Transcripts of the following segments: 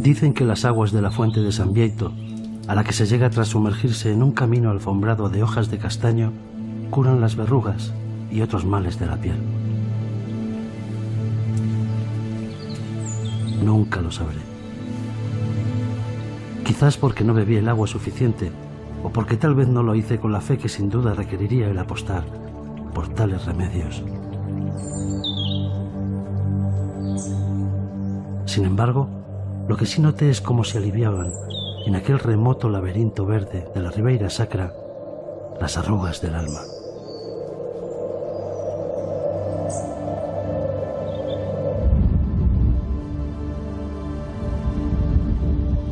Dicen que las aguas de la fuente de San Bieito, a la que se llega tras sumergirse en un camino alfombrado de hojas de castaño, curan las verrugas y otros males de la piel. Nunca lo sabré. Quizás porque no bebí el agua suficiente, o porque tal vez no lo hice con la fe que sin duda requeriría el apostar por tales remedios. Sin embargo, lo que sí noté es cómo se aliviaban, en aquel remoto laberinto verde de la Ribeira Sacra, las arrugas del alma.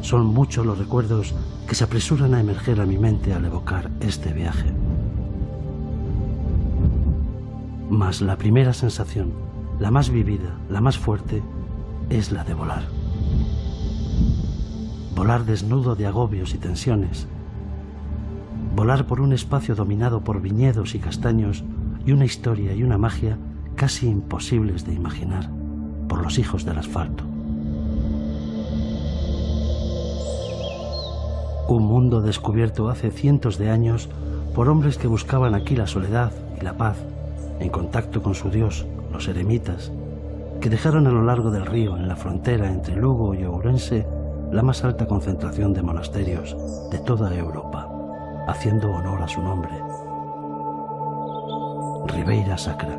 Son muchos los recuerdos que se apresuran a emerger a mi mente al evocar este viaje. Mas la primera sensación, la más vivida, la más fuerte, es la de volar. Volar desnudo de agobios y tensiones. Volar por un espacio dominado por viñedos y castaños y una historia y una magia casi imposibles de imaginar por los hijos del asfalto. Un mundo descubierto hace cientos de años por hombres que buscaban aquí la soledad y la paz, en contacto con su Dios, los eremitas, que dejaron a lo largo del río, en la frontera entre Lugo y Ourense, la más alta concentración de monasterios de toda Europa, haciendo honor a su nombre. Ribeira Sacra.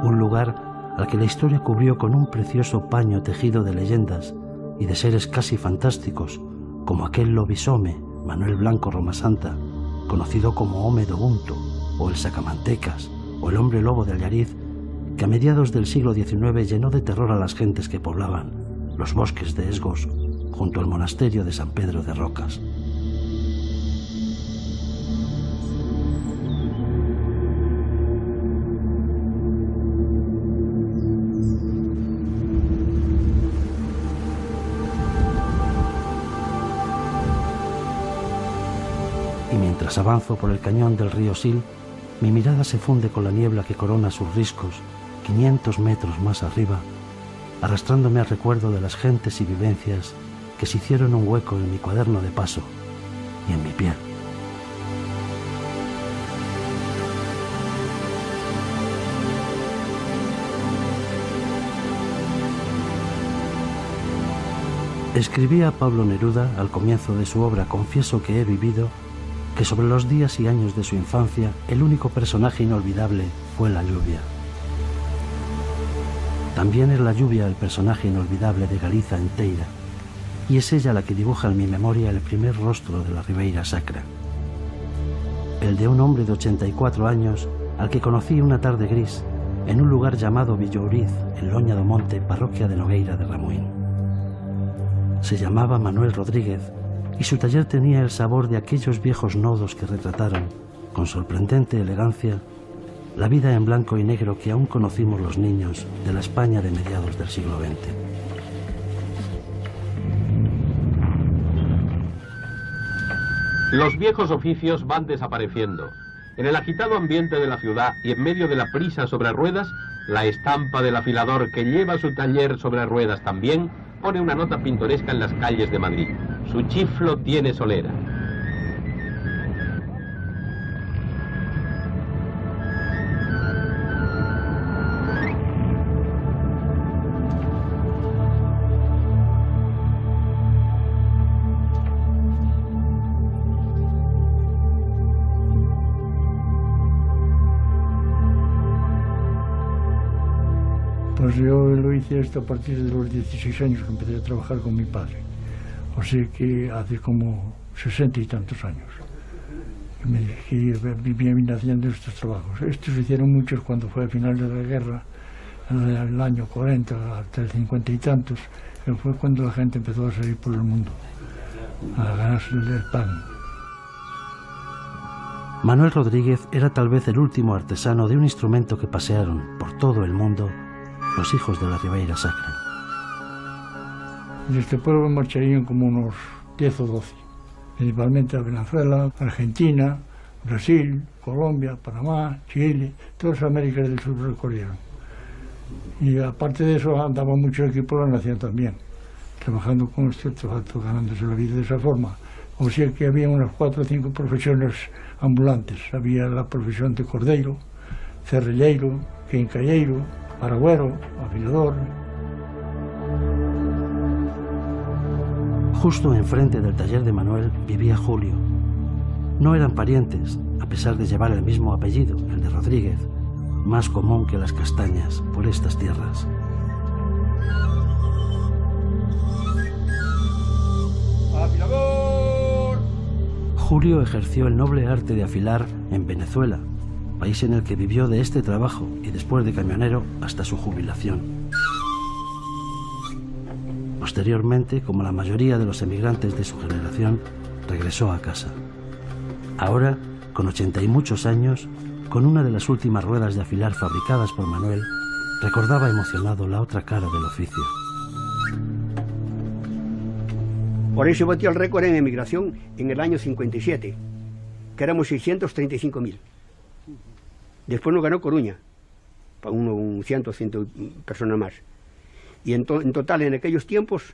Un lugar al que la historia cubrió con un precioso paño tejido de leyendas y de seres casi fantásticos, como aquel lobisome, Manuel Blanco Romasanta, conocido como Home do Bunto, o el Sacamantecas, o el hombre lobo de Allariz, que a mediados del siglo XIX llenó de terror a las gentes que poblaban los bosques de Esgos junto al monasterio de San Pedro de Rocas. Y mientras avanzo por el cañón del río Sil, mi mirada se funde con la niebla que corona sus riscos 500 metros más arriba, arrastrándome al recuerdo de las gentes y vivencias que se hicieron un hueco en mi cuaderno de paso y en mi piel. Escribía Pablo Neruda al comienzo de su obra Confieso que he vivido, que sobre los días y años de su infancia el único personaje inolvidable fue la lluvia. También es la lluvia el personaje inolvidable de Galiza Enteira, y es ella la que dibuja en mi memoria el primer rostro de la Ribeira Sacra. El de un hombre de 84 años al que conocí una tarde gris en un lugar llamado Villouriz, en Loña do Monte, parroquia de Nogueira de Ramuín. Se llamaba Manuel Rodríguez y su taller tenía el sabor de aquellos viejos nodos que retrataron, con sorprendente elegancia, la vida en blanco y negro que aún conocimos los niños de la España de mediados del siglo XX. Los viejos oficios van desapareciendo. En el agitado ambiente de la ciudad y en medio de la prisa sobre ruedas, la estampa del afilador que lleva su taller sobre ruedas también pone una nota pintoresca en las calles de Madrid. Su chiflo tiene solera. Pues yo lo hice esto a partir de los 16 años que empecé a trabajar con mi padre. O sea que hace como 60 y tantos años. Vine haciendo estos trabajos. Estos se hicieron muchos cuando fue a final de la guerra, en el año 40 hasta el 50 y tantos, que fue cuando la gente empezó a salir por el mundo, a ganarse el pan. Manuel Rodríguez era tal vez el último artesano de un instrumento que pasearon por todo el mundo los hijos de la Ribeira Sacra. De este pueblo marcharían como unos 10 o 12, principalmente a Venezuela, Argentina, Brasil, Colombia, Panamá, Chile, todas Américas del Sur recorrieron. Y aparte de eso andaba mucho aquí por la nación también, trabajando con los ciertos altos, ganándose la vida de esa forma. O sea que había unas 4 o 5 profesiones ambulantes. Había la profesión de cordeiro, cerrilleiro, quincalleiro, paragüero, afilador. Justo enfrente del taller de Manuel vivía Julio. No eran parientes, a pesar de llevar el mismo apellido, el de Rodríguez, más común que las castañas por estas tierras. ¡Afilador! Julio ejerció el noble arte de afilar en Venezuela, país en el que vivió de este trabajo y después de camionero hasta su jubilación. Posteriormente, como la mayoría de los emigrantes de su generación, regresó a casa. Ahora, con 80 y muchos años, con una de las últimas ruedas de afilar fabricadas por Manuel, recordaba emocionado la otra cara del oficio. Por eso batió el récord en emigración en el año 57, que éramos 635.000. Después nos ganó Coruña, para un 100 personas más. Y en total, en aquellos tiempos,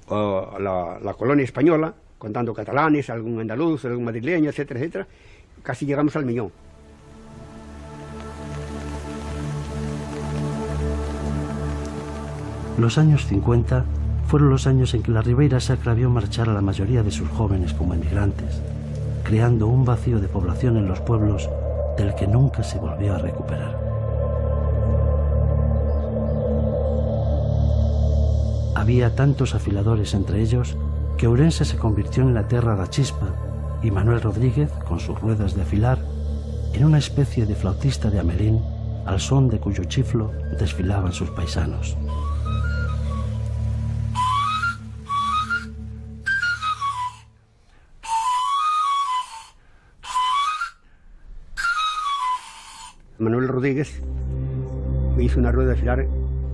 la colonia española, contando catalanes, algún andaluz, algún madrileño, etcétera, etcétera, casi llegamos al 1.000.000. Los años 50 fueron los años en que la Ribeira Sacra vio marchar a la mayoría de sus jóvenes como emigrantes, creando un vacío de población en los pueblos del que nunca se volvió a recuperar. Había tantos afiladores entre ellos que Ourense se convirtió en la terra da chispa y Manuel Rodríguez, con sus ruedas de afilar, en una especie de flautista de Amelín, al son de cuyo chiflo desfilaban sus paisanos. Manuel Rodríguez me hizo una rueda de afilar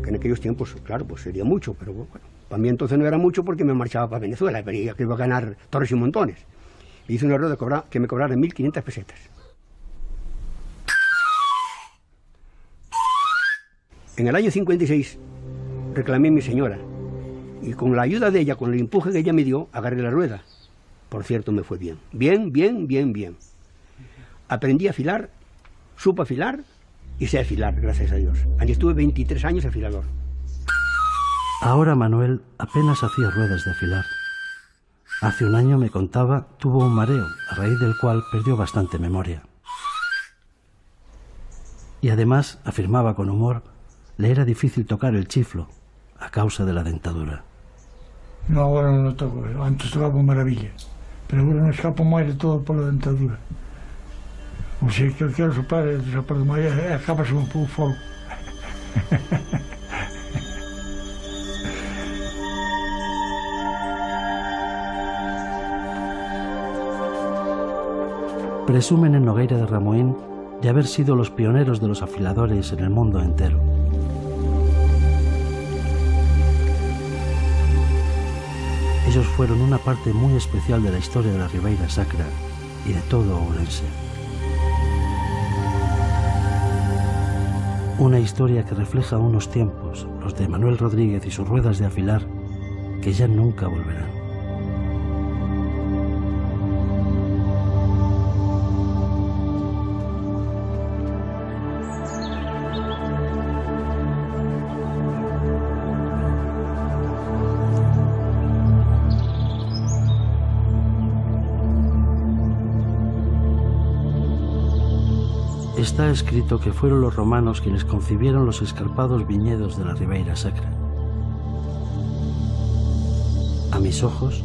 que en aquellos tiempos, claro, pues sería mucho, pero bueno, para mí entonces no era mucho porque me marchaba para Venezuela, veía que iba a ganar torres y montones. Le hice una rueda que me cobrara 1.500 pesetas. En el año 56 reclamé a mi señora y con la ayuda de ella, con el empuje que ella me dio, agarré la rueda. Por cierto, me fue bien. Bien. Aprendí a afilar, supe afilar y sé afilar, gracias a Dios. Allí estuve 23 años afilador. Ahora Manuel apenas hacía ruedas de afilar. Hace un año, me contaba, tuvo un mareo, a raíz del cual perdió bastante memoria. Y además, afirmaba con humor, le era difícil tocar el chiflo a causa de la dentadura. No, ahora no lo toco, antes tocaba maravilla, pero ahora no escapo más de todo por la dentadura. O sea, que eu quero soprar de maia, acabas un pouco fogo. Presumen en Nogueira de Ramuín de haber sido los pioneros de los afiladores en el mundo entero. Ellos fueron una parte muy especial de la historia de la Ribeira Sacra y de todo Ourense. Una historia que refleja unos tiempos, los de Manuel Rodríguez y sus ruedas de afilar, que ya nunca volverán. Está escrito que fueron los romanos quienes concibieron los escarpados viñedos de la Ribeira Sacra. A mis ojos,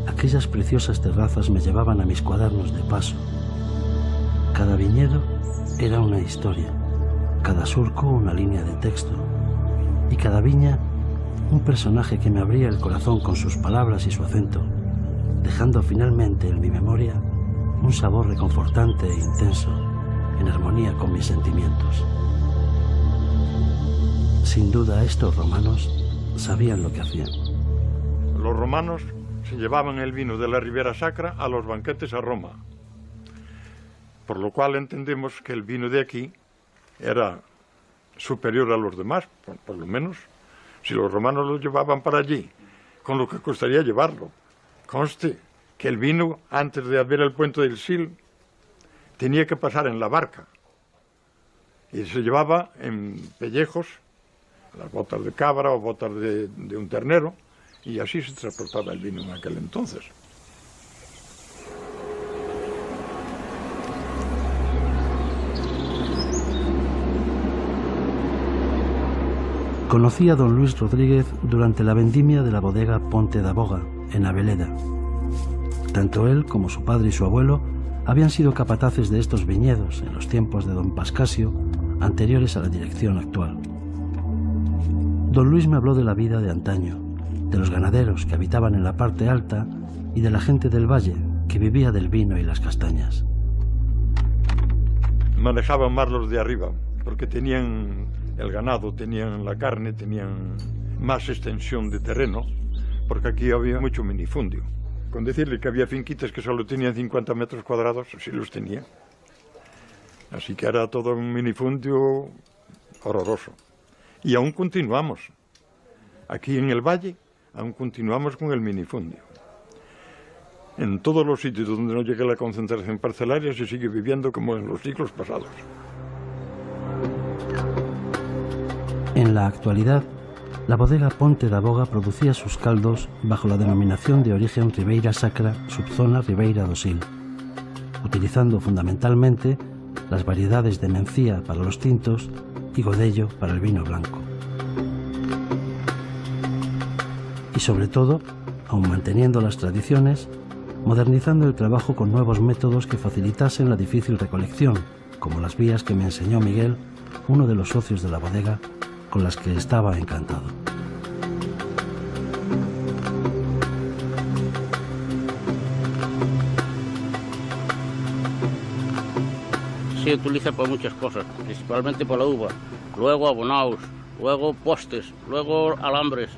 aquellas preciosas terrazas me llevaban a mis cuadernos de paso. Cada viñedo era una historia, cada surco una línea de texto, y cada viña un personaje que me abría el corazón con sus palabras y su acento, dejando finalmente en mi memoria un sabor reconfortante e intenso, en armonía con mis sentimientos. Sin duda, estos romanos sabían lo que hacían. Los romanos se llevaban el vino de la Ribeira Sacra a los banquetes a Roma. por lo cual entendemos que el vino de aquí era superior a los demás, por lo menos si los romanos lo llevaban para allí, con lo que costaría llevarlo. Conste que el vino, antes de abrir el puente del Sil, tenía que pasar en la barca y se llevaba en pellejos, las botas de cabra o botas de un ternero, y así se transportaba el vino en aquel entonces. Conocí a don Luis Rodríguez durante la vendimia de la bodega Ponte da Boga, en Aveleda. Tanto él como su padre y su abuelo habían sido capataces de estos viñedos en los tiempos de don Pascasio, anteriores a la dirección actual. Don Luis me habló de la vida de antaño, de los ganaderos que habitaban en la parte alta y de la gente del valle que vivía del vino y las castañas. Manejaban más los de arriba, porque tenían el ganado, tenían la carne, tenían más extensión de terreno, porque aquí había mucho minifundio. Con decirle que había finquitas que solo tenían 50 metros cuadrados, sí los tenía. Así que era todo un minifundio horroroso. Y aún continuamos. Aquí en el valle, aún continuamos con el minifundio. En todos los sitios donde no llegue la concentración parcelaria se sigue viviendo como en los siglos pasados. En la actualidad, la bodega Ponte da Boga producía sus caldos bajo la denominación de origen Ribeira Sacra, subzona Ribeira do Sil, utilizando fundamentalmente las variedades de Mencía para los tintos y Godello para el vino blanco. Y sobre todo, aun manteniendo las tradiciones, modernizando el trabajo con nuevos métodos que facilitasen la difícil recolección, como las vías que me enseñó Miguel, uno de los socios de la bodega, con las que estaba encantado. Se utiliza para muchas cosas, principalmente para la uva, luego abonados, luego postes, luego alambres,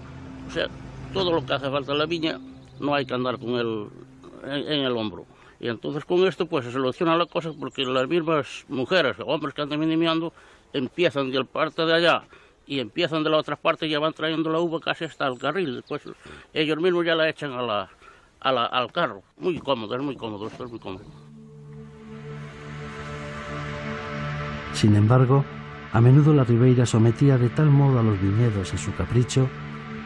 o sea, todo lo que hace falta en la viña no hay que andar con él en el hombro. Y entonces con esto pues se soluciona la cosa porque las mismas mujeres o hombres que andan vendimiando empiezan de la parte de allá y empiezan de la otra parte y ya van trayendo la uva casi hasta el carril. Después ellos mismos ya la echan al carro. Muy cómodo, esto es muy cómodo. Sin embargo, a menudo la Ribeira sometía de tal modo a los viñedos y su capricho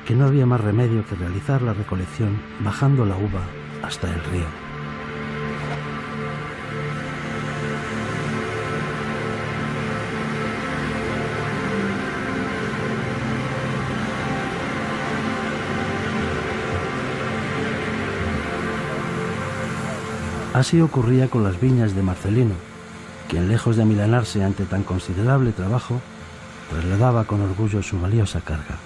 que no había más remedio que realizar la recolección bajando la uva hasta el río. Así ocurría con las viñas de Marcelino, quien, lejos de amilanarse ante tan considerable trabajo, trasladaba con orgullo su valiosa carga.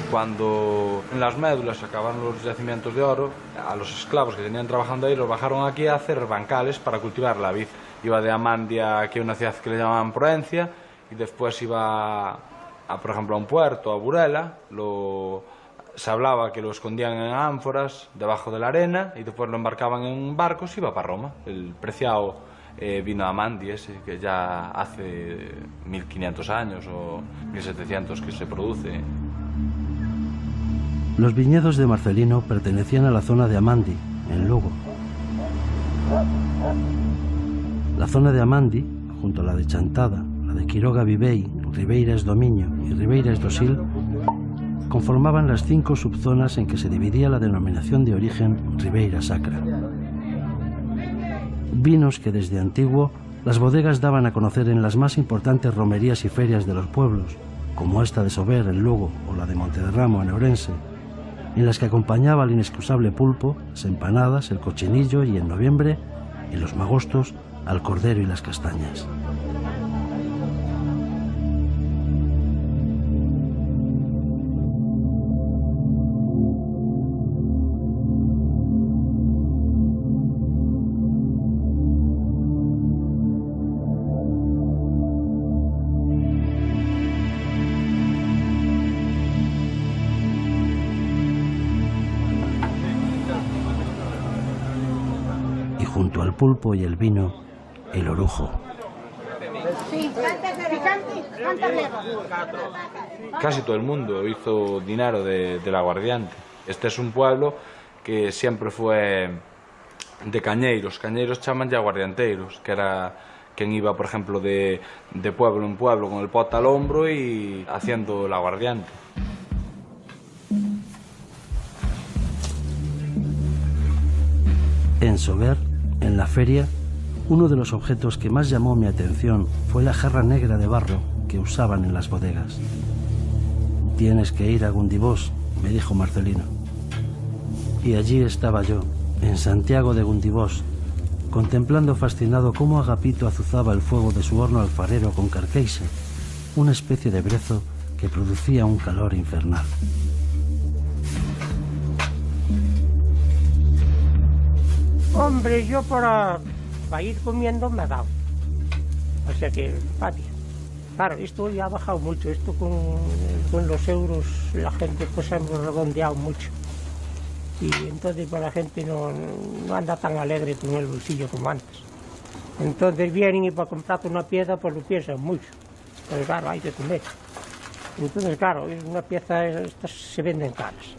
Cuando en las médulas acabaron los yacimientos de oro, a los esclavos que tenían trabajando ahí los bajaron aquí a hacer bancales para cultivar la vid. Iba de Amandia, aquí a una ciudad que le llamaban Proencia, y después iba, por ejemplo, a un puerto, a Burela. Se hablaba que lo escondían en ánforas debajo de la arena y después lo embarcaban en barcos y iba para Roma. El preciado vino Amandi ese, que ya hace 1500 años o 1700 que se produce. Los viñedos de Marcelino pertenecían a la zona de Amandi, en Lugo. La zona de Amandi, junto a la de Chantada, la de Quiroga Vivei, Ribeiras do Miño y Ribeiras do Sil, conformaban las 5 subzonas en que se dividía la denominación de origen Ribeira Sacra. Vinos que desde antiguo las bodegas daban a conocer en las más importantes romerías y ferias de los pueblos, como esta de Sober en Lugo o la de Montederramo en Ourense, en las que acompañaba el inexcusable pulpo, las empanadas, el cochinillo y, en noviembre, en los magostos, al cordero y las castañas. junto al pulpo y el vino, el orujo. Casi todo el mundo hizo dinero del aguardiente. Este es un pueblo que siempre fue de cañeiros. Cañeiros chaman de aguardianteiros, que era quien iba, por ejemplo, de pueblo en pueblo con el pote al hombro y haciendo el aguardiente. En Sober, en la feria, uno de los objetos que más llamó mi atención fue la jarra negra de barro que usaban en las bodegas. «Tienes que ir a Gundibós», me dijo Marcelino. Y allí estaba yo, en Santiago de Gundibós, contemplando fascinado cómo Agapito azuzaba el fuego de su horno alfarero con carqueixa, una especie de brezo que producía un calor infernal. Hombre, yo para ir comiendo me ha dado. O sea que, vaya. Claro, esto ya ha bajado mucho. Esto con los euros la gente pues hemos redondeado mucho. Y entonces pues, la gente no anda tan alegre con el bolsillo como antes. Entonces vienen y para comprarte una pieza pues lo piensan mucho. Pero claro, hay que comer. Entonces claro, una pieza estas se venden caras.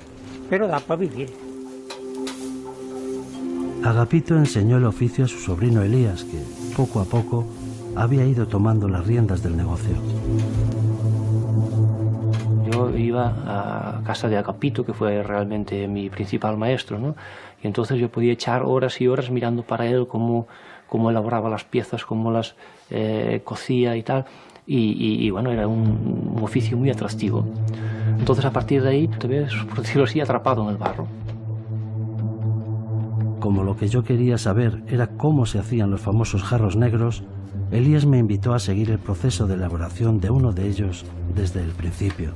Pero da para vivir. Agapito enseñó el oficio a su sobrino Elías, que poco a poco había ido tomando las riendas del negocio. Yo iba a casa de Agapito, que fue realmente mi principal maestro, ¿no? Y entonces yo podía echar horas y horas mirando para él cómo elaboraba las piezas, cómo las cocía y tal. Y bueno, era un oficio muy atractivo. Entonces a partir de ahí te ves, por decirlo así, atrapado en el barro. Como lo que yo quería saber era cómo se hacían los famosos jarros negros, Elías me invitó a seguir el proceso de elaboración de uno de ellos desde el principio.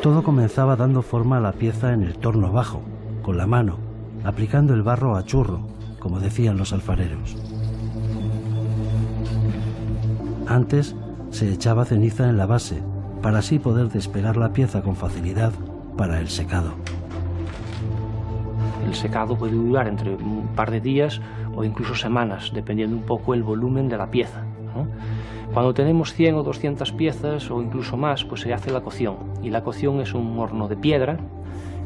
Todo comenzaba dando forma a la pieza en el torno bajo, con la mano, aplicando el barro a churro, como decían los alfareros. Antes se echaba ceniza en la base, para así poder despegar la pieza con facilidad para el secado. El secado puede durar entre un par de días o incluso semanas, dependiendo un poco el volumen de la pieza, ¿no? Cuando tenemos 100 o 200 piezas o incluso más, pues se hace la cocción. Y la cocción es un horno de piedra.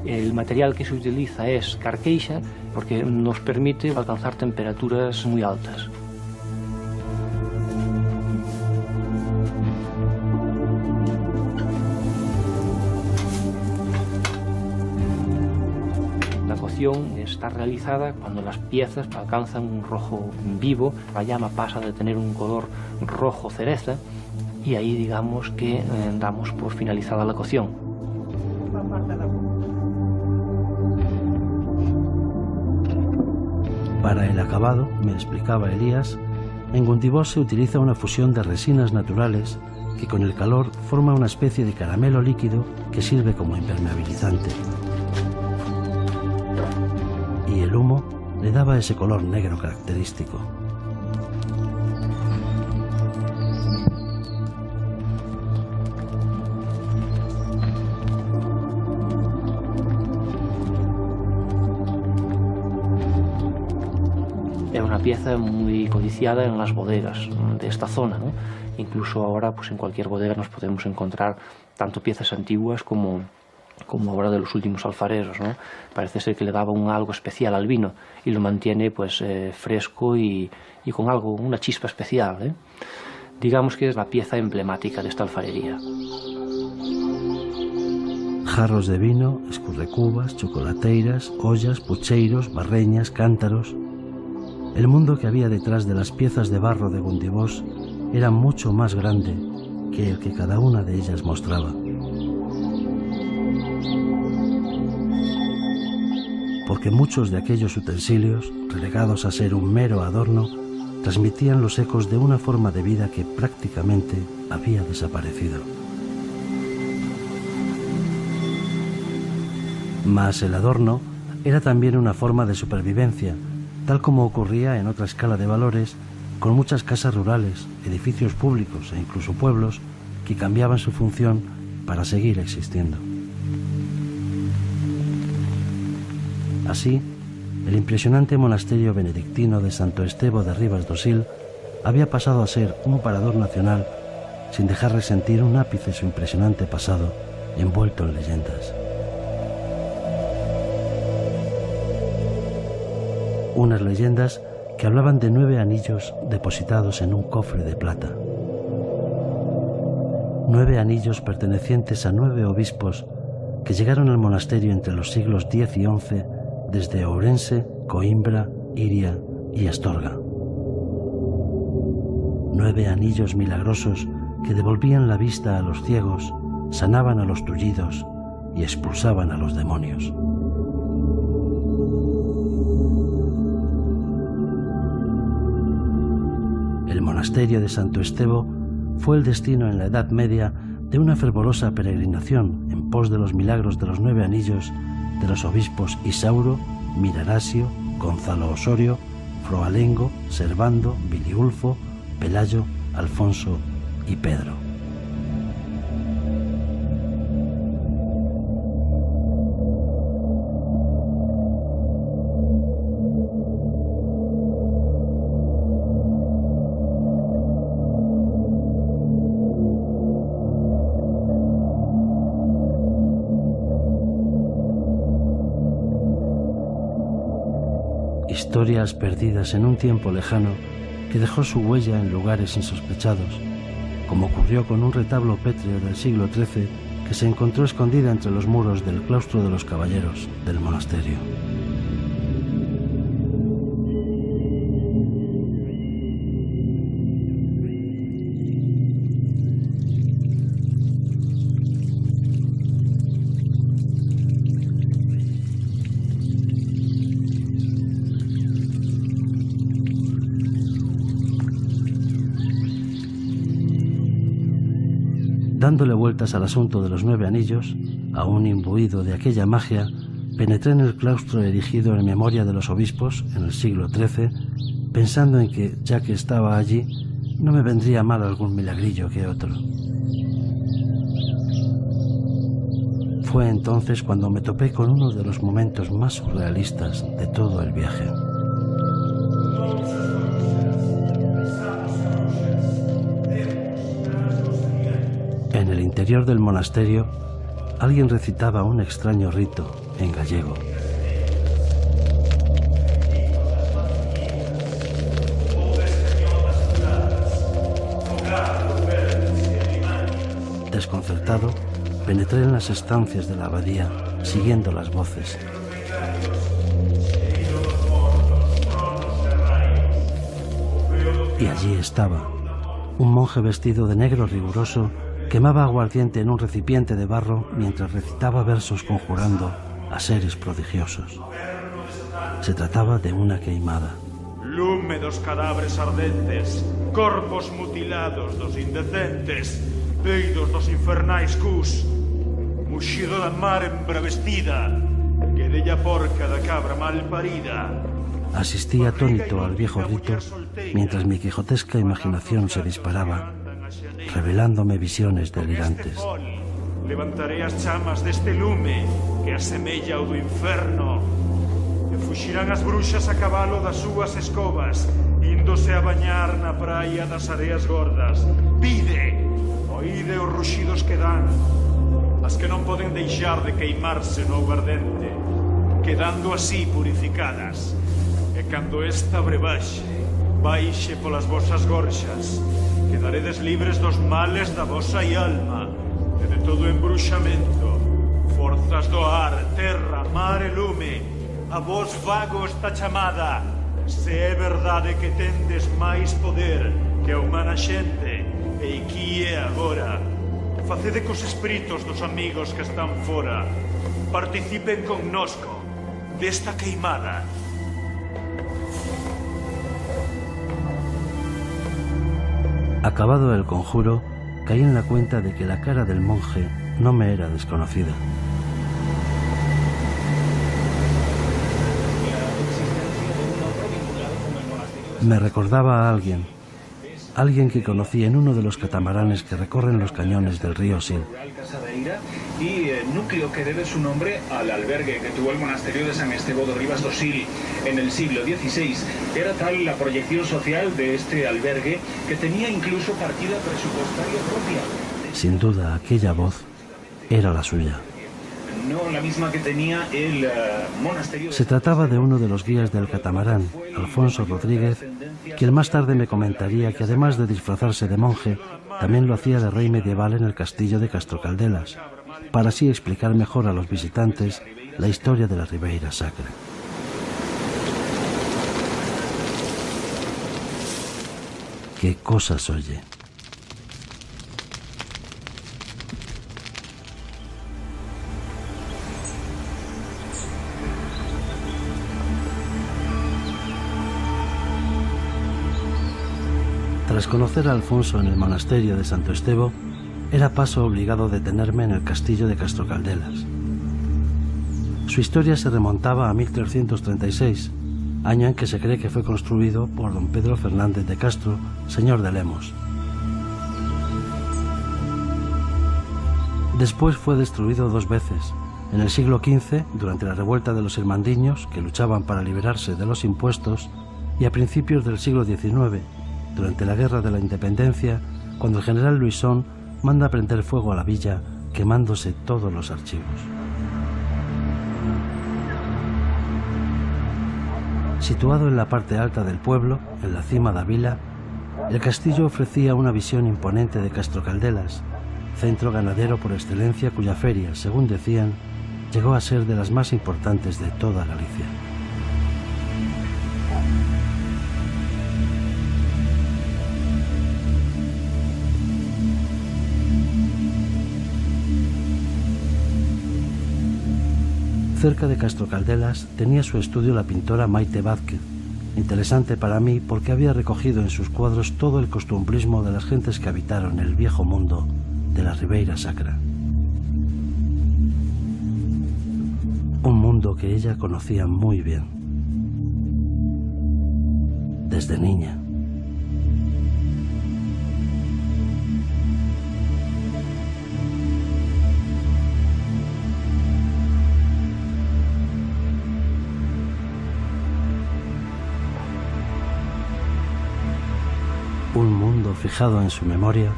El material que se utiliza es carqueixa, porque nos permite alcanzar temperaturas muy altas. La cocción está realizada cuando las piezas alcanzan un rojo vivo, la llama pasa de tener un color rojo cereza y ahí digamos que damos por finalizada la cocción. Para el acabado, me explicaba Elías, en Gundibós se utiliza una fusión de resinas naturales que con el calor forma una especie de caramelo líquido que sirve como impermeabilizante. Y el humo le daba ese color negro característico. Era una pieza muy codiciada en las bodegas de esta zona, ¿no? Incluso ahora pues en cualquier bodega nos podemos encontrar tanto piezas antiguas como ahora de los últimos alfareros, ¿no? Parece ser que le daba algo especial al vino y lo mantiene pues fresco y con una chispa especial, ¿eh? Digamos que es la pieza emblemática de esta alfarería. Jarros de vino, escurrecubas, chocolateiras, ollas, pucheiros, barreñas, cántaros. El mundo que había detrás de las piezas de barro de Gundibós era mucho más grande que el que cada una de ellas mostraba. Porque muchos de aquellos utensilios, relegados a ser un mero adorno, transmitían los ecos de una forma de vida que prácticamente había desaparecido. Mas el adorno era también una forma de supervivencia, tal como ocurría en otra escala de valores, con muchas casas rurales, edificios públicos e incluso pueblos que cambiaban su función para seguir existiendo. Así, el impresionante monasterio benedictino de Santo Estevo de Ribas do Sil había pasado a ser un parador nacional sin dejar resentir un ápice su impresionante pasado envuelto en leyendas. Unas leyendas que hablaban de 9 anillos depositados en un cofre de plata. 9 anillos pertenecientes a 9 obispos que llegaron al monasterio entre los siglos X y XI desde Ourense, Coimbra, Iria y Astorga. 9 anillos milagrosos que devolvían la vista a los ciegos, sanaban a los tullidos y expulsaban a los demonios. El monasterio de Santo Estevo fue el destino en la Edad Media de una fervorosa peregrinación en pos de los milagros de los 9 anillos de los obispos Isauro, Mirarasio, Gonzalo Osorio, Froalengo, Servando, Viliulfo, Pelayo, Alfonso y Pedro. Historias perdidas en un tiempo lejano que dejó su huella en lugares insospechados, como ocurrió con un retablo pétreo del siglo XIII que se encontró escondida entre los muros del claustro de los caballeros del monasterio. Dándole vueltas al asunto de los 9 anillos, aún imbuido de aquella magia, penetré en el claustro erigido en memoria de los obispos en el siglo XIII, pensando en que, ya que estaba allí, no me vendría mal algún milagrillo que otro. Fue entonces cuando me topé con uno de los momentos más surrealistas de todo el viaje. En el interior del monasterio, alguien recitaba un extraño rito en gallego. Desconcertado, penetré en las estancias de la abadía, siguiendo las voces. Y allí estaba, un monje vestido de negro riguroso, quemaba aguardiente en un recipiente de barro mientras recitaba versos conjurando a seres prodigiosos. Se trataba de una queimada. Lume dos cadáveres ardentes, corpos mutilados dos indecentes, peidos dos infernais cus, muxido da mar embravestida, que della porca da cabra mal parida. Asistí atónito al viejo rito mientras mi quijotesca imaginación se disparaba, revelándome visiones delirantes. Levantaré as chamas deste lume que asemella o do inferno, e fuxirán as bruxas a cabalo das súas escobas, índose a bañar na praia das areas gordas. Pide, oíde os ruxidos que dan, as que non poden deixar de queimarse no aguardente, quedando así purificadas. E cando esta brebaxe baixe polas vosas gorxas, quedaredes libres dos males da vosa alma e de todo embruxamento. Forzas do ar, terra, mar e lume, a vos vago esta chamada. Se é verdade que tendes máis poder que a humana xente, e aquí e agora, facede cos espíritos dos amigos que están fora. Participen connosco desta queimada. Acabado el conjuro, caí en la cuenta de que la cara del monje no me era desconocida. Me recordaba a alguien, alguien que conocí en uno de los catamaranes que recorren los cañones del río Sil. Y núcleo que debe su nombre al albergue que tuvo el monasterio de San Esteban de Ribas do Sil en el siglo XVI. Era tal la proyección social de este albergue que tenía incluso partida presupuestaria propia. Sin duda, aquella voz era la suya. No la misma que tenía el monasterio. Se trataba de uno de los guías del catamarán, Alfonso Rodríguez, quien más tarde me comentaría que además de disfrazarse de monje, también lo hacía de rey medieval en el castillo de Castro Caldelas, para así explicar mejor a los visitantes la historia de la Ribeira Sacra. ¿Qué cosas oye? Tras conocer a Alfonso en el monasterio de Santo Estevo, era paso obligado detenerme en el castillo de Castro Caldelas. Su historia se remontaba a 1336, año en que se cree que fue construido por don Pedro Fernández de Castro, señor de Lemos. Después fue destruido 2 veces, en el siglo XV, durante la revuelta de los irmandiños, que luchaban para liberarse de los impuestos, y a principios del siglo XIX, durante la Guerra de la Independencia, cuando el general Luisón manda prender fuego a la villa, quemándose todos los archivos. Situado en la parte alta del pueblo, en la cima de Vila, el castillo ofrecía una visión imponente de Castro Caldelas, centro ganadero por excelencia cuya feria, según decían, llegó a ser de las más importantes de toda Galicia. Cerca de Castro Caldelas tenía su estudio la pintora Maite Vázquez, interesante para mí porque había recogido en sus cuadros todo el costumbrismo de las gentes que habitaron el viejo mundo de la Ribeira Sacra. Un mundo que ella conocía muy bien, desde niña. Un mundo fijado en su memoria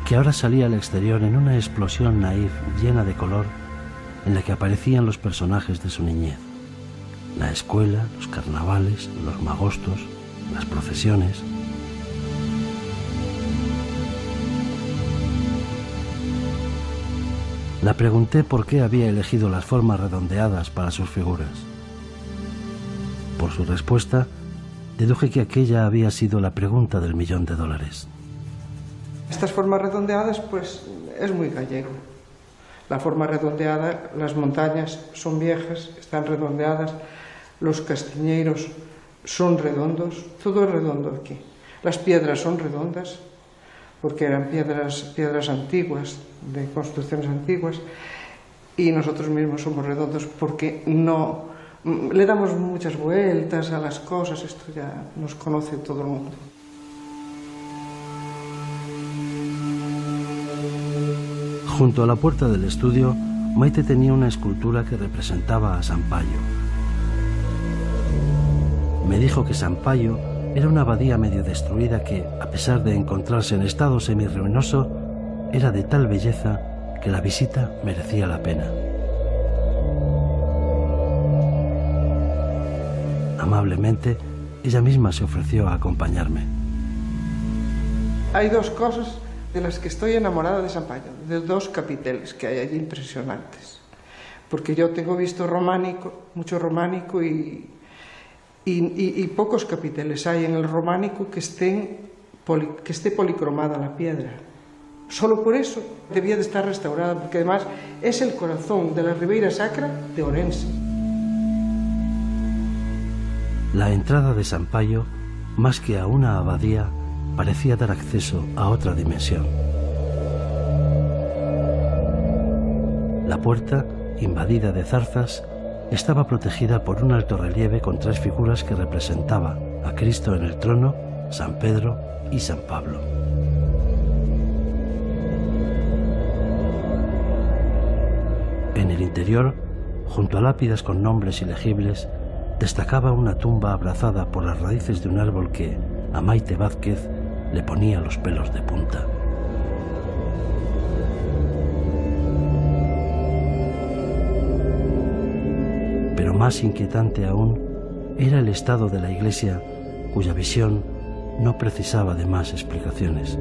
que ahora salía al exterior en una explosión naif llena de color en la que aparecían los personajes de su niñez. La escuela, los carnavales, los magostos, las procesiones. La pregunté por qué había elegido las formas redondeadas para sus figuras. Por su respuesta, deduje que aquella había sido la pregunta del $1.000.000. Estas formas redondeadas, pues, es muy gallego. La forma redondeada, las montañas son viejas, están redondeadas, los castiñeiros son redondos, todo es redondo aquí. Las piedras son redondas, porque eran piedras antiguas, de construcciones antiguas, y nosotros mismos somos redondos porque no le damos muchas vueltas a las cosas, esto ya nos conoce todo el mundo. Junto a la puerta del estudio, Maite tenía una escultura que representaba a San Payo. Me dijo que San Payo era una abadía medio destruida que, a pesar de encontrarse en estado semi-ruinoso, era de tal belleza que la visita merecía la pena. Amablemente, ella misma se ofreció a acompañarme. Hay 2 cosas de las que estoy enamorada de San Payo, de 2 capiteles que hay allí impresionantes. Porque yo tengo visto románico, mucho románico y pocos capiteles hay en el románico que esté policromada la piedra. Solo por eso debía de estar restaurada, porque además es el corazón de la Ribeira Sacra de Orense. La entrada de San Payo, más que a una abadía, parecía dar acceso a otra dimensión. La puerta, invadida de zarzas, estaba protegida por un alto relieve con 3 figuras que representaban a Cristo en el trono San Pedro y San Pablo. En el interior, junto a lápidas con nombres ilegibles, destacaba una tumba abrazada por las raíces de un árbol que a Maite Vázquez le ponía los pelos de punta. Pero más inquietante aún era el estado de la iglesia, cuya visión no precisaba de más explicaciones.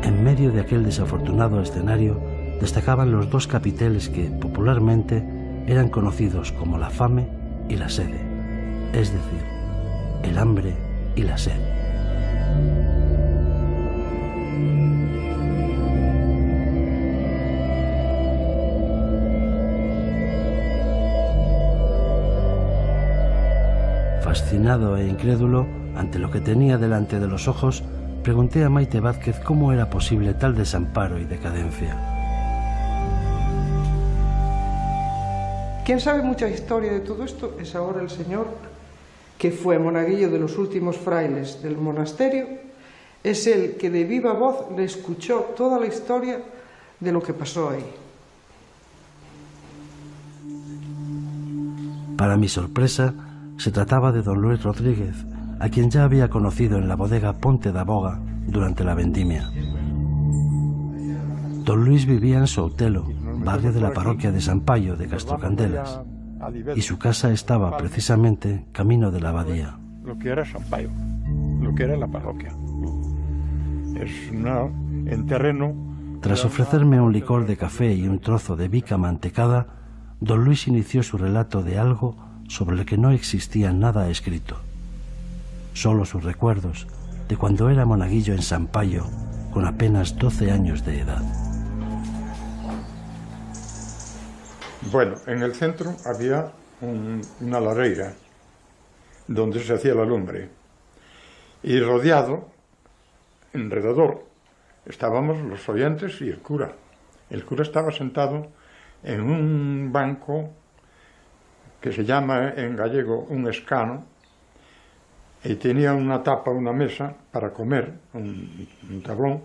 En medio de aquel desafortunado escenario destacaban los dos capiteles que popularmente eran conocidos como la fame y la sede, es decir, el hambre y la sed. Fascinado e incrédulo ante lo que tenía delante de los ojos, pregunté a Maite Vázquez cómo era posible tal desamparo y decadencia. Quien sabe mucha historia de todo esto es ahora el señor que fue monaguillo de los últimos frailes del monasterio. Es el que de viva voz le escuchó toda la historia de lo que pasó ahí. Para mi sorpresa, se trataba de don Luis Rodríguez, a quien ya había conocido en la bodega Ponte da Boga durante la vendimia. Don Luis vivía en Soutelo, barrio de la parroquia de San Payo de Castrocandelas, y su casa estaba precisamente camino de la abadía. Lo que era San Payo, lo que era la parroquia. Es en terreno... Tras ofrecerme un licor de café y un trozo de bica mantecada, don Luis inició su relato de algo sobre el que no existía nada escrito. Solo sus recuerdos de cuando era monaguillo en San Payo con apenas 12 años de edad. Bueno, en el centro había una lareira donde se hacía la lumbre y rodeado, alrededor, estábamos los oyentes y el cura. El cura estaba sentado en un banco que se llama en gallego un escano, y tenía una tapa, una mesa para comer, un tablón,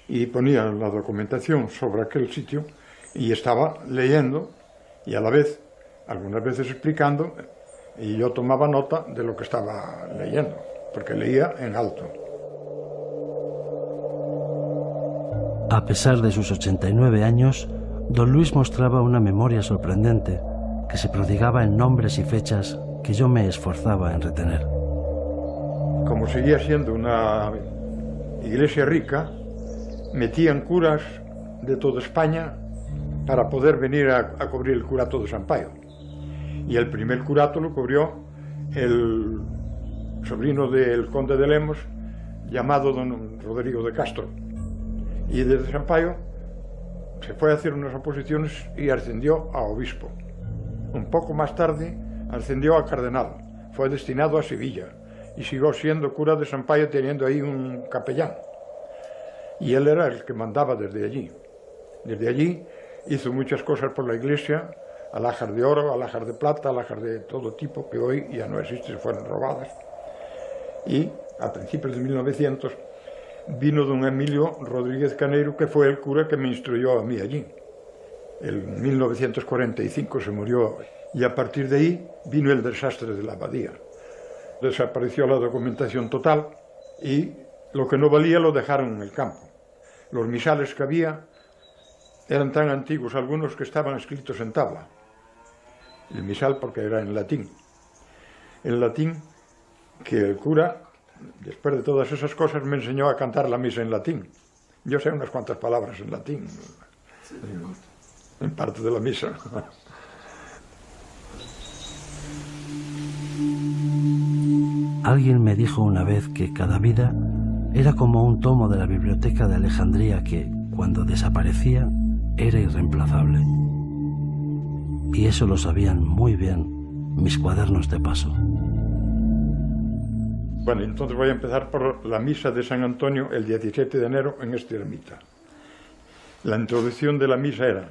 y ponía la documentación sobre aquel sitio y estaba leyendo y a la vez, algunas veces explicando, y yo tomaba nota de lo que estaba leyendo, porque leía en alto. A pesar de sus 89 años, don Luis mostraba una memoria sorprendente que se prodigaba en nombres y fechas que yo me esforzaba en retener. Como seguía siendo una iglesia rica, metían curas de toda España para poder venir a cubrir el curato de San Payo. Y el primer curato lo cubrió el sobrino del conde de Lemos, llamado don Rodrigo de Castro. Y desde San Payo se fue a hacer unas oposiciones y ascendió a obispo. Un poco más tarde ascendió a cardenal, fue destinado a Sevilla y siguió siendo cura de San Payo, teniendo ahí un capellán. Y él era el que mandaba desde allí. Desde allí hizo muchas cosas por la iglesia, alhajas de oro, alhajas de plata, alhajas de todo tipo, que hoy ya no existen, se fueron robadas. Y a principios de 1900 vino don Emilio Rodríguez Caneiro, que fue el cura que me instruyó a mí allí. En 1945 se murió y a partir de ahí vino el desastre de la abadía. Desapareció la documentación total y lo que no valía lo dejaron en el campo. Los misales que había eran tan antiguos, algunos que estaban escritos en tabla. El misal porque era en latín. En latín que el cura, después de todas esas cosas, me enseñó a cantar la misa en latín. Yo sé unas cuantas palabras en latín, en parte de la misa. Alguien me dijo una vez que cada vida era como un tomo de la biblioteca de Alejandría que, cuando desaparecía, era irreemplazable. Y eso lo sabían muy bien mis cuadernos de paso. Bueno, entonces voy a empezar por la misa de San Antonio el 17 de enero en esta ermita. La introducción de la misa era: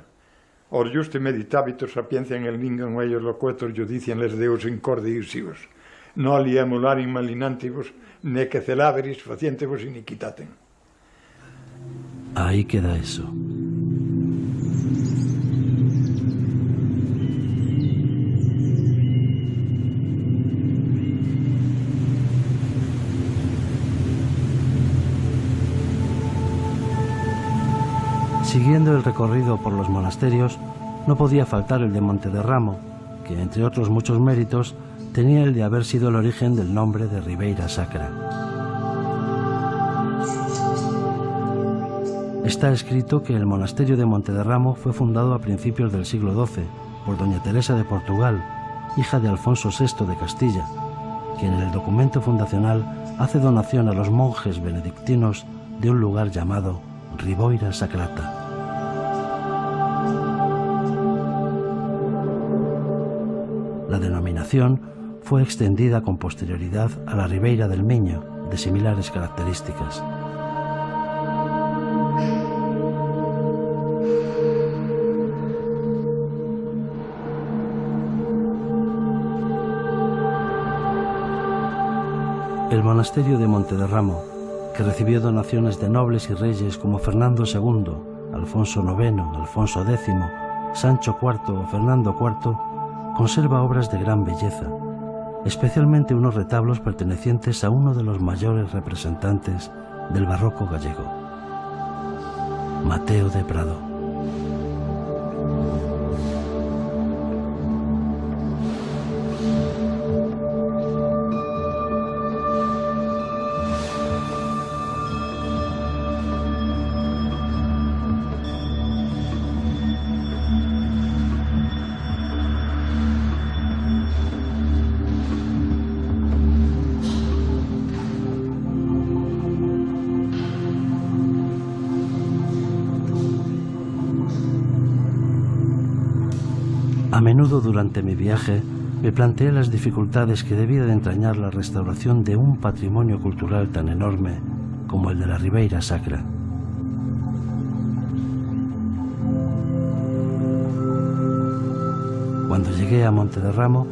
Or juste meditabito sapientia en el lingam eius loquetur judiciam les deus incordiusius, noli emularim malinantibus, nec celaveris facientibus iniquitatem. Ahí queda eso. Siguiendo el recorrido por los monasterios, no podía faltar el de Montederramo, que entre otros muchos méritos tenía el de haber sido el origen del nombre de Ribeira Sacra. Está escrito que el monasterio de Montederramo fue fundado a principios del siglo XII por doña Teresa de Portugal, hija de Alfonso VI de Castilla, quien en el documento fundacional hace donación a los monjes benedictinos de un lugar llamado Ribeira Sacrata. La denominación fue extendida con posterioridad a la Ribeira del Miño, de similares características. El monasterio de Montederramo, que recibió donaciones de nobles y reyes como Fernando II, Alfonso IX, Alfonso X, Sancho IV o Fernando IV, conserva obras de gran belleza, especialmente unos retablos pertenecientes a uno de los mayores representantes del barroco gallego, Mateo de Prado. A menudo durante mi viaje me planteé las dificultades que debía de entrañar la restauración de un patrimonio cultural tan enorme como el de la Ribeira Sacra. Cuando llegué a Montederramo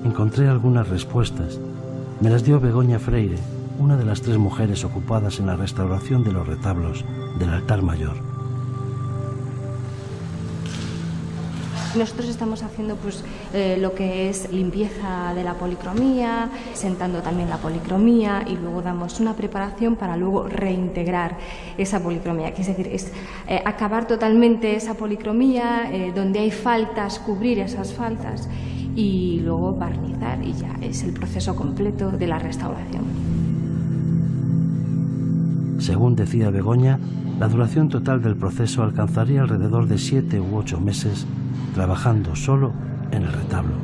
encontré algunas respuestas. Me las dio Begoña Freire, una de las 3 mujeres ocupadas en la restauración de los retablos del altar mayor. Nosotros estamos haciendo lo que es limpieza de la policromía, sentando también la policromía, y luego damos una preparación para luego reintegrar esa policromía, que es decir, es acabar totalmente esa policromía, donde hay faltas, cubrir esas faltas y luego barnizar, y ya es el proceso completo de la restauración. Según decía Begoña, la duración total del proceso alcanzaría alrededor de 7 u 8 meses, trabajando solo en el retablo.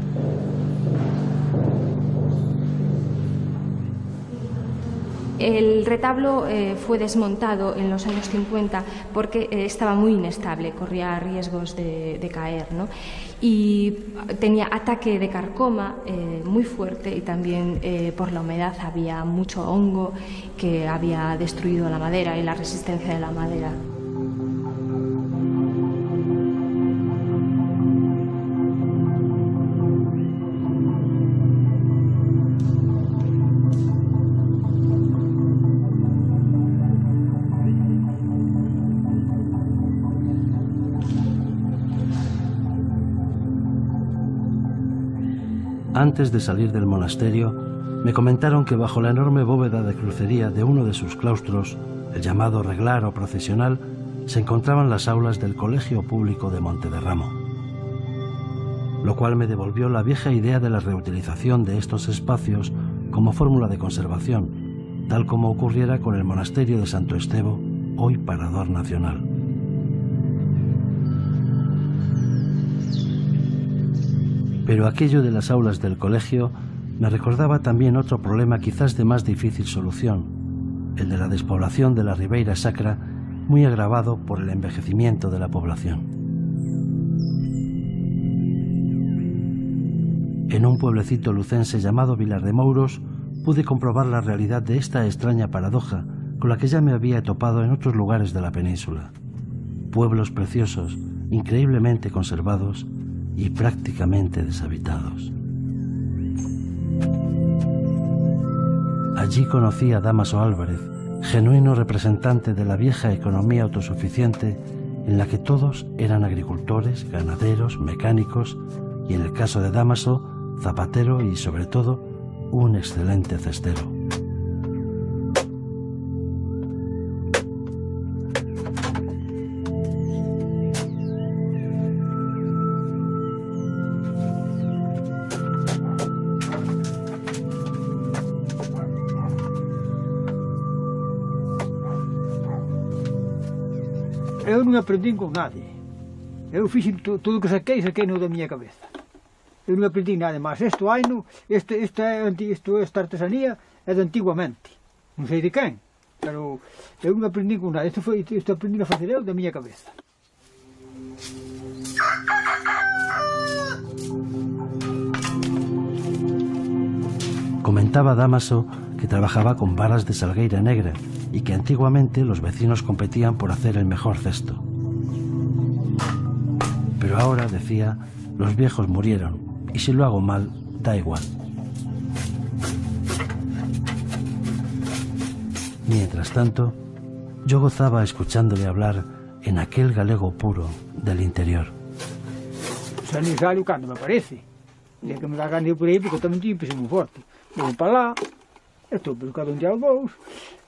El retablo fue desmontado en los años 50 porque estaba muy inestable, corría riesgos de caer, ¿no? Y tenía ataque de carcoma muy fuerte, y también por la humedad había mucho hongo que había destruido la madera y la resistencia de la madera. Antes de salir del monasterio, me comentaron que bajo la enorme bóveda de crucería de uno de sus claustros, el llamado reglar o procesional, se encontraban las aulas del Colegio Público de Montederramo, lo cual me devolvió la vieja idea de la reutilización de estos espacios como fórmula de conservación, tal como ocurriera con el monasterio de Santo Estevo, hoy parador nacional. Pero aquello de las aulas del colegio me recordaba también otro problema quizás de más difícil solución, el de la despoblación de la Ribeira Sacra, muy agravado por el envejecimiento de la población. En un pueblecito lucense llamado Vilar de Mouros pude comprobar la realidad de esta extraña paradoja con la que ya me había topado en otros lugares de la península. pueblos preciosos, increíblemente conservados y prácticamente deshabitados. Allí conocí a Dámaso Álvarez, genuino representante de la vieja economía autosuficiente en la que todos eran agricultores, ganaderos, mecánicos y, en el caso de Dámaso, zapatero y, sobre todo, un excelente cestero. Eu non aprendín con nadie. Eu fixen todo o que saquei no da miña cabeza. Eu non aprendí nada máis. Esta artesanía é de antiguamente. Non sei de quen, pero eu non aprendí con nada. Isto aprendí a facer eu da miña cabeza. Comentaba Dámaso que trabajaba con varas de salgueira negra y que antiguamente los vecinos competían por hacer el mejor cesto. Pero ahora, decía, los viejos murieron y si lo hago mal, da igual. Mientras tanto, yo gozaba escuchándole hablar en aquel galego puro del interior. Salio cando me parece. E que me dá gana por aí porque tamén tiño moi forte. Vou para lá, estou por cada un día ou dous,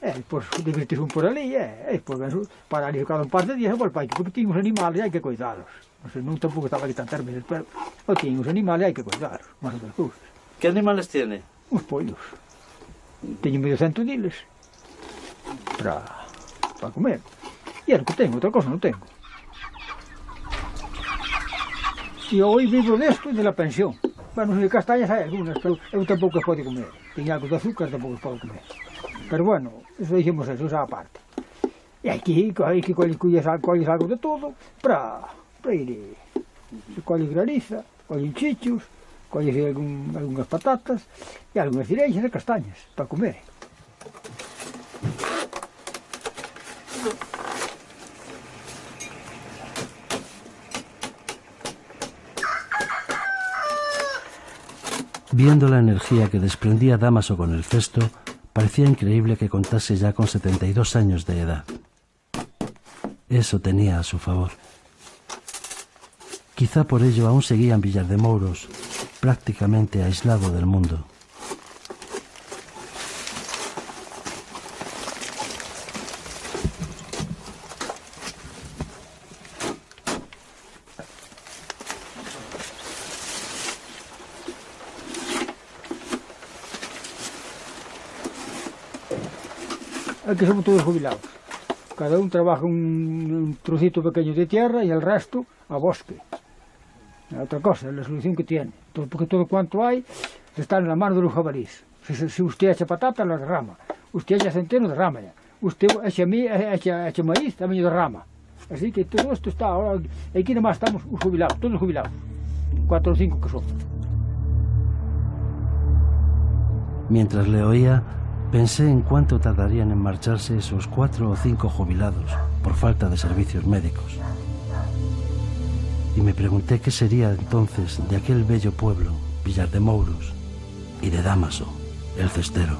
depois divertirse un por ali, depois venso para ali cada un par de días e volvo para aquí, porque tiño uns animales e hai que cuidalos. Non tampouco estaba aquí tantas veces, pero eu tiño uns animales e hai que cuidalos, máis outras cousas. ¿Qué animales tiene? Uns pollos. Teño medio cento diles para comer. E é o que tengo, outra cosa non tengo. E hoy vivo desto e de la pensión. Bueno, de castañas hai algunas, pero eu tampouco as podo comer. Teño algo de azúcar, tampouco as podo comer. Pero bueno, eso dixemos eso a parte. E aquí colles algo de todo para ir. Se colles graniza, colles chichos, colles algunhas patatas e algunhas cireixas e castañas para comer. Viendo la energía que desprendía Dámaso con el cesto, parecía increíble que contase ya con 72 años de edad. Eso tenía a su favor. Quizá por ello aún seguía en Villar de Mouros, prácticamente aislado del mundo. Aquí somos todos jubilados. Cada un trabaja un trocito pequeño de tierra y el resto a bosque. Otra cosa, la solución que tiene. Porque todo cuanto hay está en la mano de los jabalíes. Si usted echa patata, la derrama. Usted echa centeno, derrama ya. Usted echa maíz, también derrama. Así que todo esto está ahora. Aquí nomás estamos jubilados, todos jubilados. 4 o 5 que somos. Mientras le oía, pensé en cuánto tardarían en marcharse esos 4 o 5 jubilados por falta de servicios médicos. Y me pregunté qué sería entonces de aquel bello pueblo, Villar de Mouros, y de Dámaso, el cestero.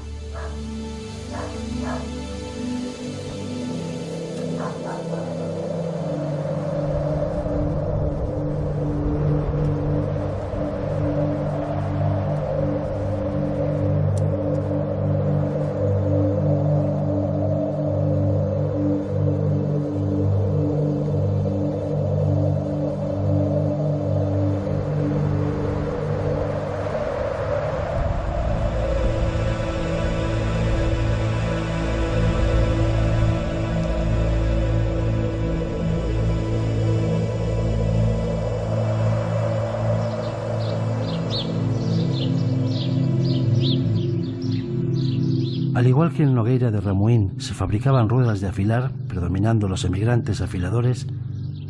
Al igual que en Nogueira de Ramuín se fabricaban ruedas de afilar, predominando los emigrantes afiladores,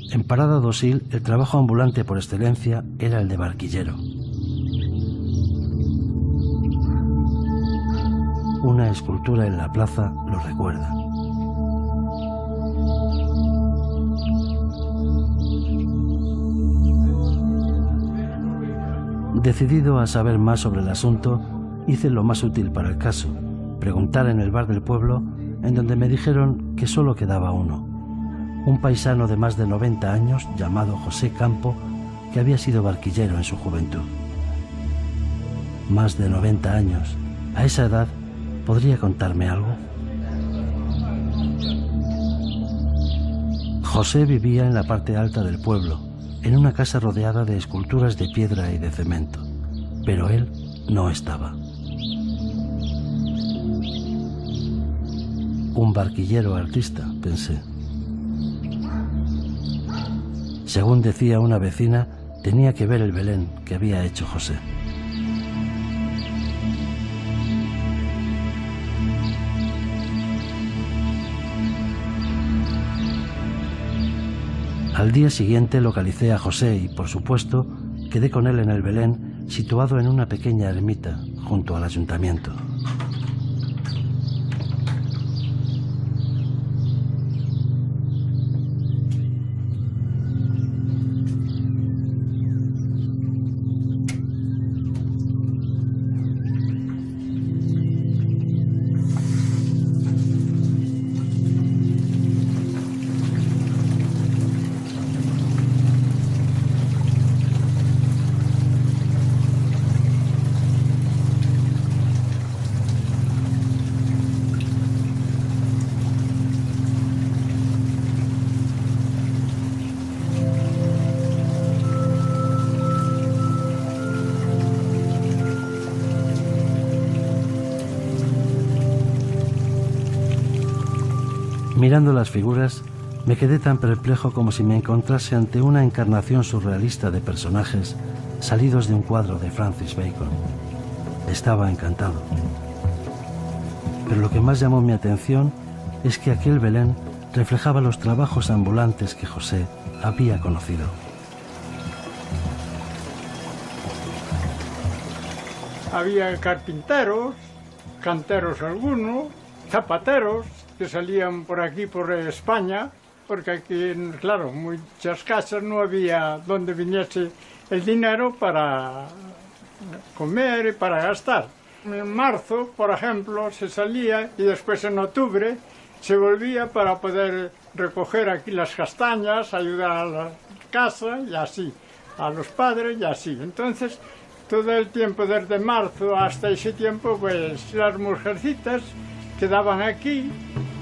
en Parada do Sil el trabajo ambulante por excelencia era el de barquillero. Una escultura en la plaza lo recuerda. Decidido a saber más sobre el asunto, hice lo más útil para el caso, preguntar en el bar del pueblo, en donde me dijeron que solo quedaba uno, un paisano de más de 90 años llamado José Campo, que había sido barquillero en su juventud. Más de 90 años. A esa edad, ¿podría contarme algo? José vivía en la parte alta del pueblo, en una casa rodeada de esculturas de piedra y de cemento, pero él no estaba. Un barquillero artista, pensé. Según decía una vecina, tenía que ver el Belén que había hecho José. Al día siguiente localicé a José y, por supuesto, quedé con él en el Belén, situado en una pequeña ermita junto al ayuntamiento. Mirando las figuras, me quedé tan perplejo como si me encontrase ante una encarnación surrealista de personajes salidos de un cuadro de Francis Bacon. Estaba encantado. Pero lo que más llamó mi atención es que aquel Belén reflejaba los trabajos ambulantes que José había conocido. Había carpinteros, canteros algunos, zapateros, que salían por aquí, por España, porque aquí, claro, muchas casas no había donde viniese el dinero para comer y para gastar. En marzo, por ejemplo, se salía y después en octubre se volvía para poder recoger aquí las castañas, ayudar a la casa y así, a los padres y así. Entonces, todo el tiempo, desde marzo hasta ese tiempo, pues las mujercitas quedaban aquí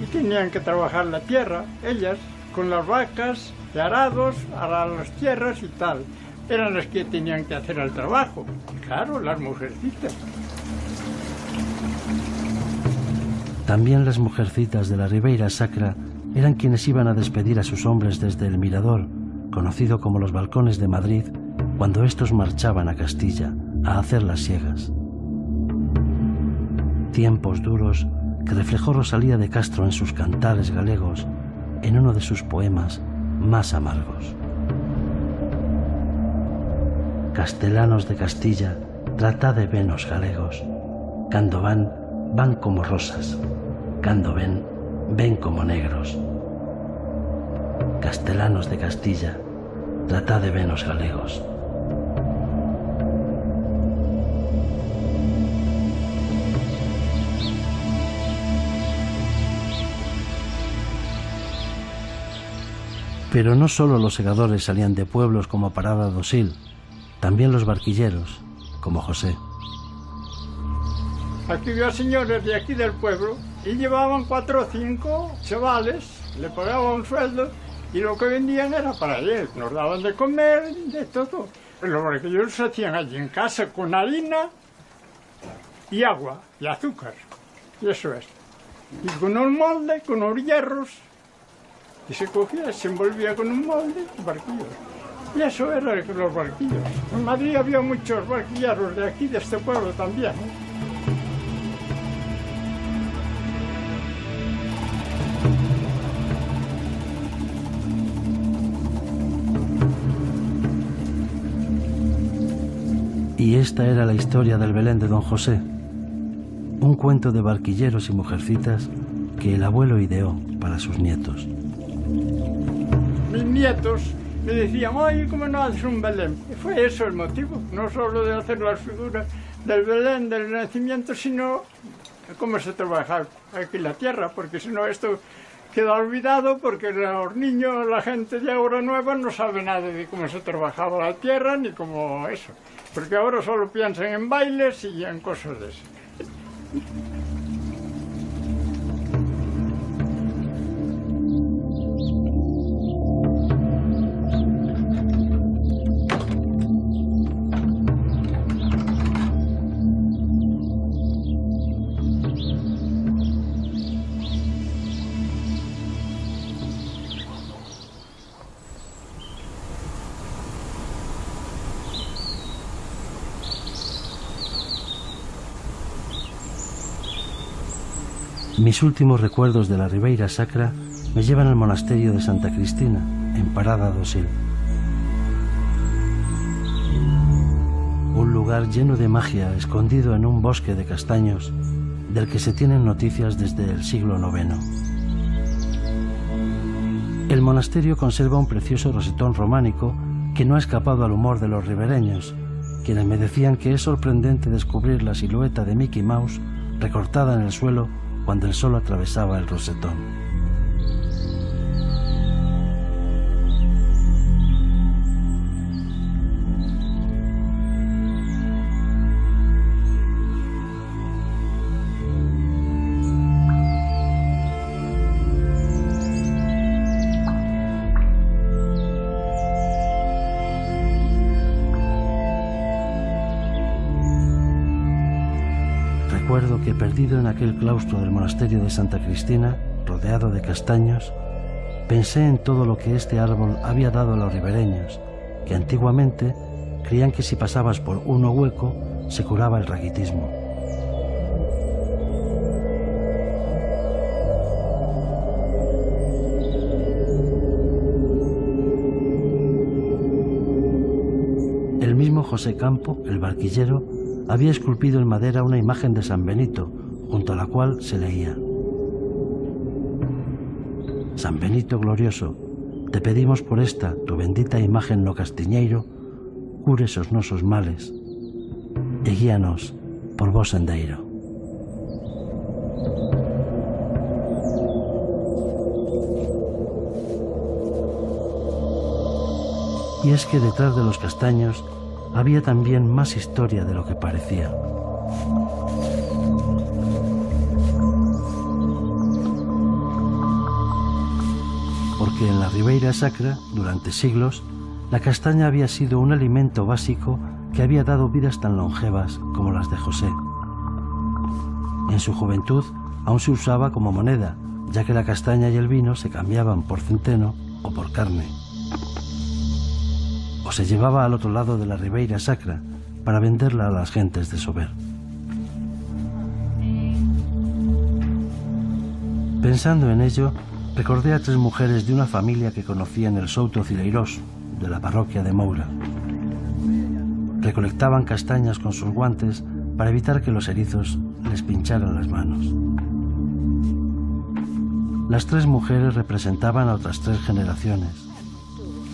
y tenían que trabajar la tierra, ellas, con las vacas, de arados, arar las tierras y tal. Eran las que tenían que hacer el trabajo. Claro, las mujercitas. También las mujercitas de la Ribeira Sacra eran quienes iban a despedir a sus hombres desde el Mirador, conocido como los Balcones de Madrid, cuando estos marchaban a Castilla a hacer las siegas. Tiempos duros que reflejó Rosalía de Castro en sus cantares galegos, en uno de sus poemas más amargos. Castelanos de Castilla, tratade ben os galegos, cando van como rosas, cando ven como negros. Castelanos de Castilla, tratade ben os galegos. Pero no solo los segadores salían de pueblos como Parada do Sil, también los barquilleros, como José. Aquí había señores de aquí del pueblo y llevaban 4 o 5 chavales, le pagaban un sueldo y lo que vendían era para ellos. Nos daban de comer, de todo. Los barquilleros se hacían allí en casa con harina y agua y azúcar. Y eso es. Y con un molde, con unos hierros. Y se cogía, se envolvía con un molde, barquillos. Y eso era los barquillos. En Madrid había muchos barquilleros de aquí, de este pueblo también, ¿eh? Y esta era la historia del Belén de don José. Un cuento de barquilleros y mujercitas que el abuelo ideó para sus nietos. Mis nietos me decían, oye, ¿cómo no haces un Belén? Y fue eso el motivo, no solo de hacer las figuras del Belén, del nacimiento, sino cómo se trabaja aquí la tierra, porque si no esto queda olvidado, porque los niños, la gente de ahora nueva no sabe nada de cómo se trabajaba la tierra, ni cómo eso, porque ahora solo piensan en bailes y en cosas de eso. Mis últimos recuerdos de la Ribeira Sacra me llevan al monasterio de Santa Cristina, en Parada do Sil. Un lugar lleno de magia, escondido en un bosque de castaños, del que se tienen noticias desde el siglo IX. El monasterio conserva un precioso rosetón románico que no ha escapado al humor de los ribereños, quienes me decían que es sorprendente descubrir la silueta de Mickey Mouse recortada en el suelo cuando el sol atravesaba el rosetón. Recuerdo que, perdido en aquel claustro del monasterio de Santa Cristina, rodeado de castaños, pensé en todo lo que este árbol había dado a los ribereños, que antiguamente creían que si pasabas por uno hueco se curaba el raquitismo. El mismo José Campo, el barquillero, había esculpido en madera una imagen de San Benito, junto a la cual se leía: San Benito glorioso, te pedimos por esta, tu bendita imagen no castiñeiro, cure esos nosos males, e guíanos por vos sendeiro. Y es que detrás de los castaños había también más historia de lo que parecía. Porque en la Ribeira Sacra, durante siglos, la castaña había sido un alimento básico que había dado vidas tan longevas como las de José. En su juventud aún se usaba como moneda, ya que la castaña y el vino se cambiaban por centeno o por carne. O se llevaba al otro lado de la Ribeira Sacra para venderla a las gentes de Sober. Pensando en ello, recordé a 3 mujeres de una familia que conocía en el Souto Cileirós, de la parroquia de Moura. Recolectaban castañas con sus guantes para evitar que los erizos les pincharan las manos. Las 3 mujeres representaban a otras 3 generaciones.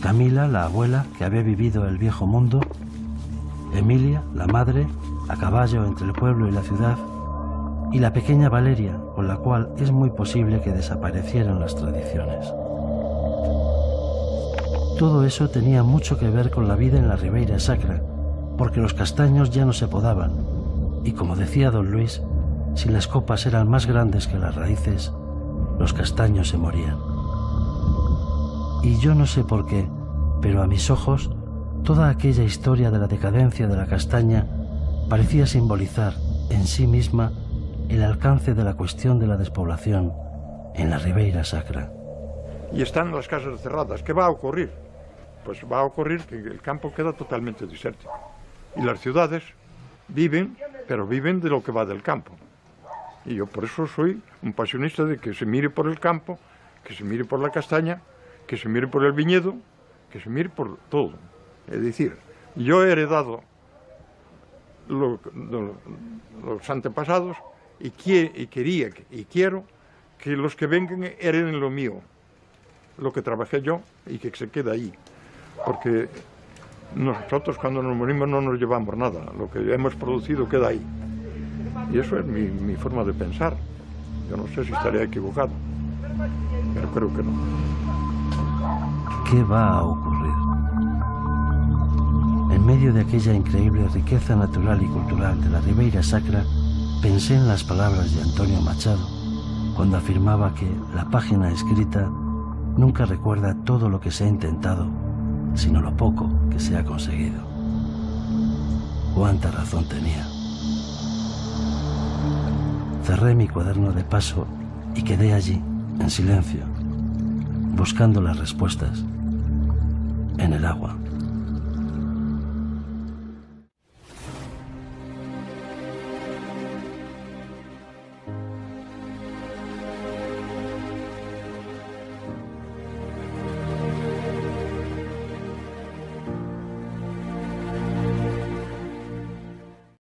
Camila, la abuela, que había vivido el viejo mundo; Emilia, la madre, a caballo entre el pueblo y la ciudad; y la pequeña Valeria, con la cual es muy posible que desaparecieran las tradiciones. Todo eso tenía mucho que ver con la vida en la Ribeira Sacra, porque los castaños ya no se podaban, y como decía don Luis, si las copas eran más grandes que las raíces, los castaños se morían. Y yo no sé por qué, pero a mis ojos, toda aquella historia de la decadencia de la castaña parecía simbolizar en sí misma el alcance de la cuestión de la despoblación en la Ribeira Sacra. Y están las casas cerradas. ¿Qué va a ocurrir? Pues va a ocurrir que el campo queda totalmente desértico. Y las ciudades viven, pero viven de lo que va del campo. Y yo por eso soy un pasionista de que se mire por el campo, que se mire por la castaña, que se mire por el viñedo, que se mire por todo. Es decir, yo he heredado los antepasados y quería y quiero que los que vengan hereden lo mío, lo que trabajé yo, y que se quede ahí. porque nosotros cuando nos morimos no nos llevamos nada, lo que hemos producido queda ahí. Y eso es mi forma de pensar. Yo no sé si estaría equivocado, pero creo que no. ¿Qué va a ocurrir? En medio de aquella increíble riqueza natural y cultural de la Ribeira Sacra, pensé en las palabras de Antonio Machado cuando afirmaba que la página escrita nunca recuerda todo lo que se ha intentado, sino lo poco que se ha conseguido. Cuánta razón tenía. Cerré mi cuaderno de paso y quedé allí, en silencio, buscando las respuestas en el agua.